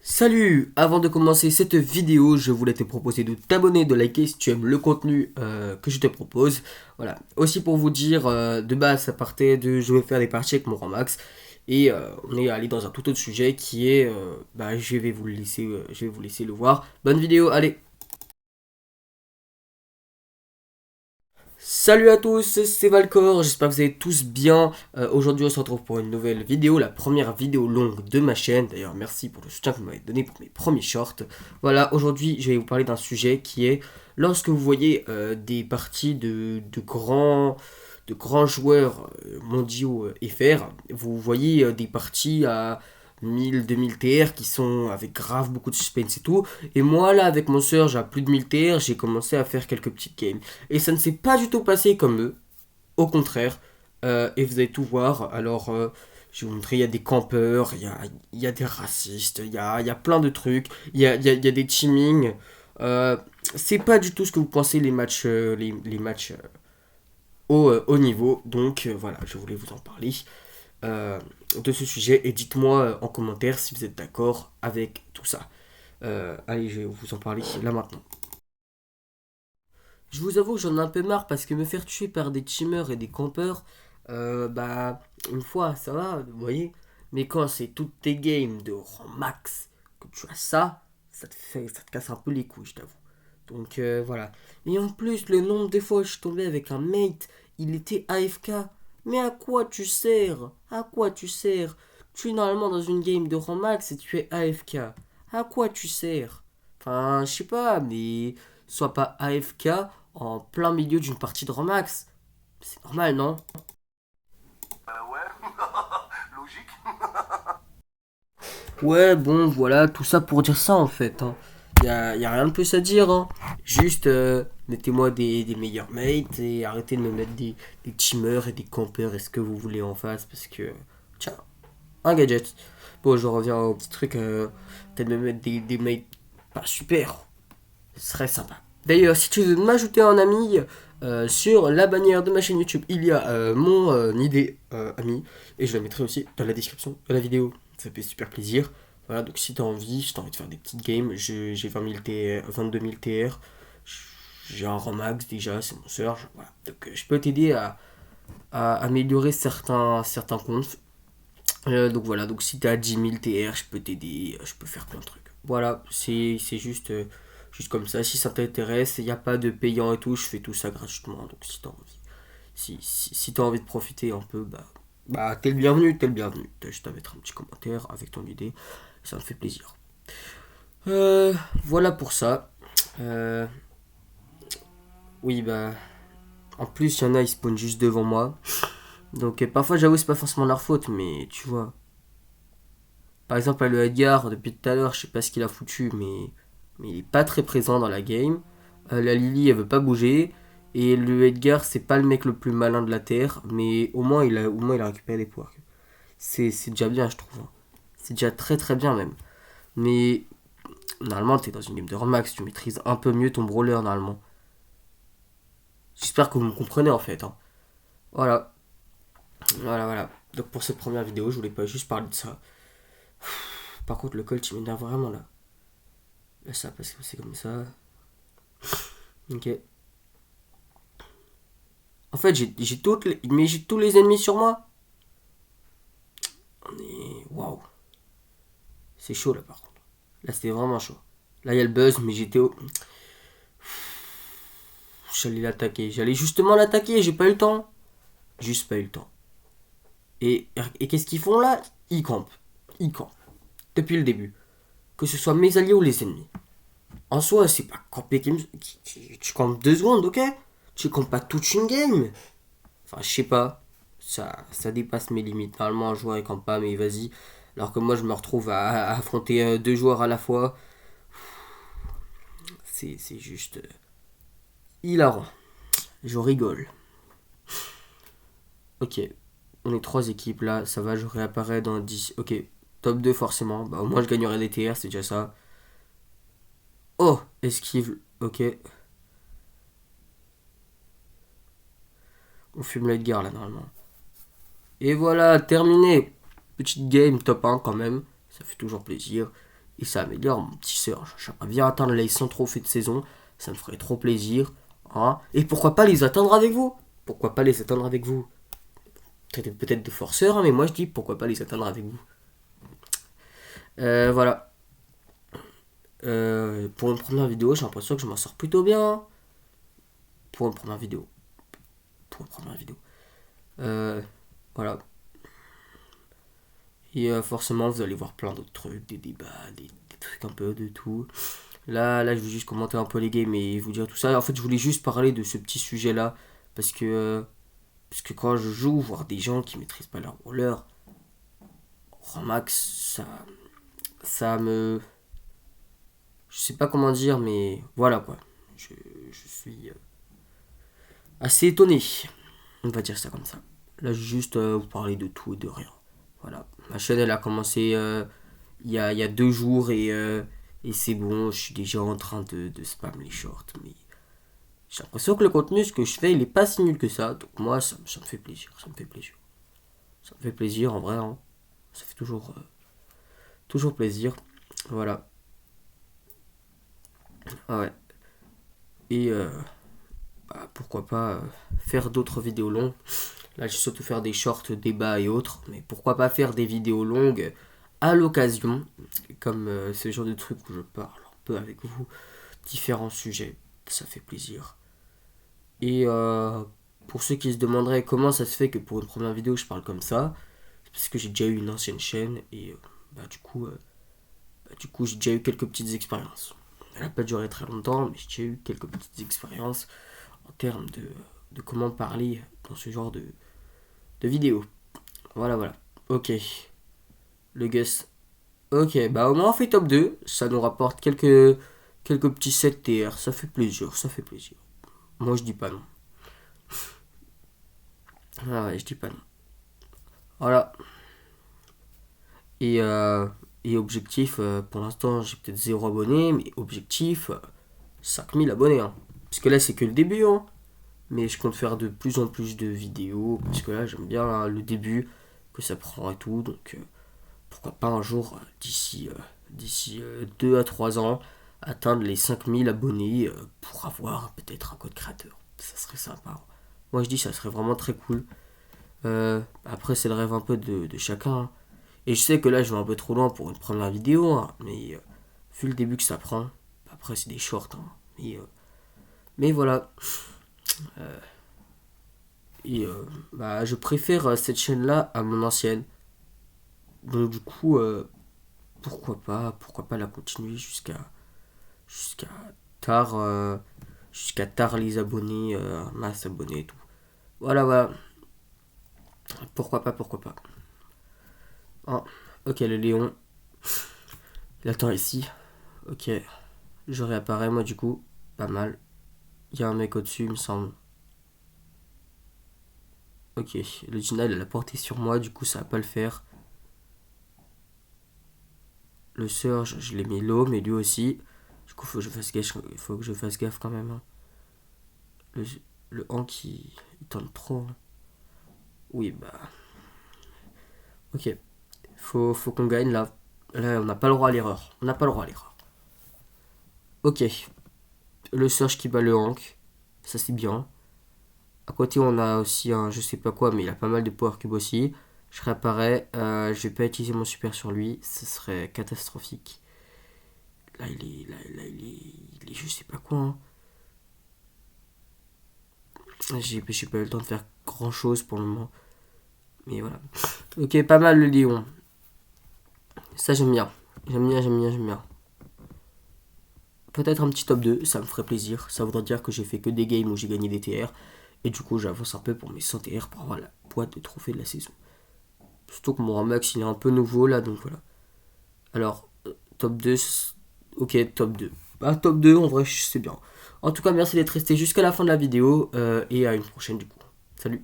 Salut! Avant de commencer cette vidéo, je voulais te proposer de t'abonner, de liker si tu aimes le contenu que je te propose. Voilà. Aussi pour vous dire, de base, ça partait de je vais faire des parties avec mon Ramax. Et on est allé dans un tout autre sujet qui est, je vais vous laisser le voir. Bonne vidéo, allez! Salut à tous, c'est Valcor, j'espère que vous allez tous bien. Aujourd'hui on se retrouve pour une nouvelle vidéo, la première vidéo longue de ma chaîne. D'ailleurs merci pour le soutien que vous m'avez donné pour mes premiers shorts. Voilà, aujourd'hui je vais vous parler d'un sujet qui est lorsque vous voyez des parties de grands joueurs mondiaux FR, vous voyez des parties à 1000, 2000 TR qui sont avec grave beaucoup de suspense et tout. Et moi là avec mon surge à plus de 1000 TR, j'ai commencé à faire quelques petites games. Et ça ne s'est pas du tout passé comme eux, au contraire. Et vous allez tout voir. Alors, je vais vous montrer, il y a des campeurs, il y a des racistes, il y a plein de trucs, il y a des teamings. Euh, c'est pas du tout ce que vous pensez les matchs, les matchs au niveau. Donc voilà, je voulais vous en parler de ce sujet. Et dites-moi en commentaire si vous êtes d'accord avec tout ça. Allez, je vais vous en parler là maintenant. Je vous avoue que j'en ai un peu marre parce que me faire tuer par des teamers et des campeurs, une fois, ça va, vous voyez. Mais quand c'est toutes tes games de rang max, que tu as ça, ça te casse un peu les couilles, je t'avoue. Donc voilà. Et en plus, le nombre de fois où je suis tombé avec un mate, il était AFK. Mais à quoi tu sers? À quoi tu sers? Tu es normalement dans une game de rang max et tu es AFK. À quoi tu sers? Enfin, je sais pas, mais sois pas AFK en plein milieu d'une partie de rang max. C'est normal, non? Ouais, logique. Ouais, bon, voilà, tout ça pour dire ça en fait. Hein. Y a rien de plus à dire. Hein. Juste, mettez-moi des meilleurs mates et arrêtez de me mettre des teamers et des campeurs et ce que vous voulez en face parce que. Tiens, un gadget. Bon, je reviens au petit truc. Peut-être me mettre des mates pas super. Ce serait sympa. D'ailleurs, si tu veux m'ajouter en ami sur la bannière de ma chaîne YouTube, il y a mon idée ami et je la mettrai aussi dans la description de la vidéo. Ça fait super plaisir. Voilà, donc si t'as envie, si t'as envie de faire des petites games, j'ai 20 000 TR, 22 000 TR, j'ai un Ramax déjà, c'est mon surge. Voilà. Donc je peux t'aider à améliorer certains comptes. Donc voilà, donc si t'as 10 000 TR, je peux t'aider, je peux faire plein de trucs. Voilà, c'est juste comme ça. Si ça t'intéresse, il n'y a pas de payant et tout, je fais tout ça gratuitement. Donc si t'as envie, si t'as envie de profiter un peu, bah t'es le bienvenu, t'es le bienvenu. T'as juste à mettre un petit commentaire avec ton idée, ça me fait plaisir. Euh, voilà pour ça. Euh, oui, en plus, il y en a, ils spawnent juste devant moi. Donc parfois, j'avoue, c'est pas forcément leur faute, mais tu vois. Par exemple, le Edgar, depuis tout à l'heure, je sais pas ce qu'il a foutu, mais il est pas très présent dans la game. La Lily, elle veut pas bouger. Et le Edgar, c'est pas le mec le plus malin de la Terre, mais au moins il a récupéré des points. C'est déjà bien, je trouve. Hein. C'est déjà très très bien même. Mais normalement, t'es dans une game de Remax, tu maîtrises un peu mieux ton brawler normalement. J'espère que vous me comprenez en fait. Hein. Voilà, voilà. Donc pour cette première vidéo, je voulais pas juste parler de ça. Par contre, le colt, il m'énerve vraiment là. Là, ça parce que c'est comme ça. Ok. En fait, j'ai tous les ennemis sur moi. On est. Waouh. C'est chaud là par contre. Là, c'était vraiment chaud. Là, il y a le buzz, mais j'étais au. J'allais l'attaquer. J'allais justement l'attaquer, j'ai pas eu le temps. Juste pas eu le temps. Et qu'est-ce qu'ils font là? Ils campent. Ils campent. Depuis le début. Que ce soit mes alliés ou les ennemis. En soi, c'est pas camper tu campes 2 secondes, ok? Tu campes pas toute une game. Enfin, je sais pas. Ça dépasse mes limites. Normalement, un joueur il campe pas, mais vas-y. Alors que moi, je me retrouve à affronter 2 joueurs à la fois. C'est juste hilarant. Je rigole. Ok, on est 3 équipes là. Ça va, je réapparais dans 10. Ok, top 2 forcément. Bah, au moins, je gagnerai des TR, c'est déjà ça. Oh, esquive. Ok, on fume l'Edgar là, normalement. Et voilà, terminé. Petite game top 1 quand même. Ça fait toujours plaisir. et ça améliore mon petit Surge. J'aimerais bien atteindre les 100 trophées de saison, ça me ferait trop plaisir. Hein. Et pourquoi pas les atteindre avec vous? Pourquoi pas les atteindre avec vous? Peut-être de forceur, hein, mais moi je dis pourquoi pas les atteindre avec vous. Voilà. Pour une première vidéo, j'ai l'impression que je m'en sors plutôt bien. Hein. Pour une première vidéo. Voilà. Et forcément, vous allez voir plein d'autres trucs, des débats, des trucs un peu de tout. Là, je vais juste commenter un peu les games et vous dire tout ça. En fait, je voulais juste parler de ce petit sujet-là. Parce que quand je joue, voir des gens qui maîtrisent pas leur roller, Ramax, ça me... Je sais pas comment dire, mais voilà quoi. Je suis assez étonné. On va dire ça comme ça. Là, je vais juste vous parler de tout et de rien. Voilà. Ma chaîne, elle a commencé il y a 2 jours et c'est bon, je suis déjà en train de spam les shorts. Mais j'ai l'impression que le contenu, ce que je fais, il est pas si nul que ça. Donc moi, ça me fait plaisir. Ça me fait plaisir. Ça me fait plaisir en vrai. Hein. Ça fait toujours plaisir. Voilà. Ah ouais. Et pourquoi pas faire d'autres vidéos longues. Là, je vais surtout faire des shorts, débats et autres. Mais pourquoi pas faire des vidéos longues à l'occasion. Comme ce genre de truc où je parle un peu avec vous. Différents sujets. Ça fait plaisir. Et pour ceux qui se demanderaient comment ça se fait que pour une première vidéo je parle comme ça, c'est parce que j'ai déjà eu une ancienne chaîne et du coup j'ai déjà eu quelques petites expériences. Elle n'a pas duré très longtemps, mais j'ai déjà eu quelques petites expériences en termes de comment parler dans ce genre de vidéo. Voilà. Ok. Le Gus. Ok, bah au moins on fait top 2. Ça nous rapporte quelques petits 7 TR. Ça fait plaisir. Moi je dis pas non. Ah ouais, je dis pas non. Voilà. Et, objectif, pour l'instant, j'ai peut-être 0 abonnés, mais objectif, 5000 abonnés. Hein. Parce que là, c'est que le début. Hein. Mais je compte faire de plus en plus de vidéos. Parce que là, j'aime bien hein, le début que ça prend et tout. Donc, pourquoi pas un jour, d'ici 2 à 3 ans, atteindre les 5000 abonnés pour avoir peut-être un code créateur. Ça serait sympa. Moi, je dis, ça serait vraiment très cool. Après, c'est le rêve un peu de chacun. Hein. Et je sais que là, je vais un peu trop loin pour une première vidéo, hein, mais vu le début que ça prend, après, c'est des shorts. Hein, mais voilà. Je préfère cette chaîne-là à mon ancienne. Donc, du coup, pourquoi pas la continuer jusqu'à tard, jusqu'à tard les abonnés, masse abonnés et tout. Voilà. Pourquoi pas. Ah, ok, le Léon. Il attend ici. Ok. Je réapparais, moi, du coup. Pas mal. Il y a un mec au-dessus, il me semble. Ok. Le Gina, il a la portée sur moi, du coup, ça va pas le faire. Le Surge, je l'ai mis low, mais lui aussi. Du coup, faut que je fasse gaffe quand même. Hein. Le Hank, il tente trop. Hein. Oui, bah. Ok. Faut qu'on gagne là. Là, on n'a pas le droit à l'erreur. Ok. Le Surge qui bat le Hank. Ça, c'est bien. À côté, on a aussi un je sais pas quoi, mais il a pas mal de power cube aussi. Je réapparais. Je vais pas utiliser mon super sur lui. Ce serait catastrophique. Là, il est je sais pas quoi. Hein. J'ai pas eu le temps de faire grand chose pour le moment. Mais voilà. Ok, pas mal le Lion. Ça, j'aime bien. J'aime bien. Peut-être un petit top 2, ça me ferait plaisir. Ça voudrait dire que j'ai fait que des games où j'ai gagné des TR. Et du coup, j'avance un peu pour mes 100 TR pour avoir la boîte de trophées de la saison. Surtout que mon Ramax, il est un peu nouveau là, donc voilà. Alors, top 2, ok, top 2. Bah, top 2, en vrai, c'est bien. En tout cas, merci d'être resté jusqu'à la fin de la vidéo. Et à une prochaine du coup. Salut.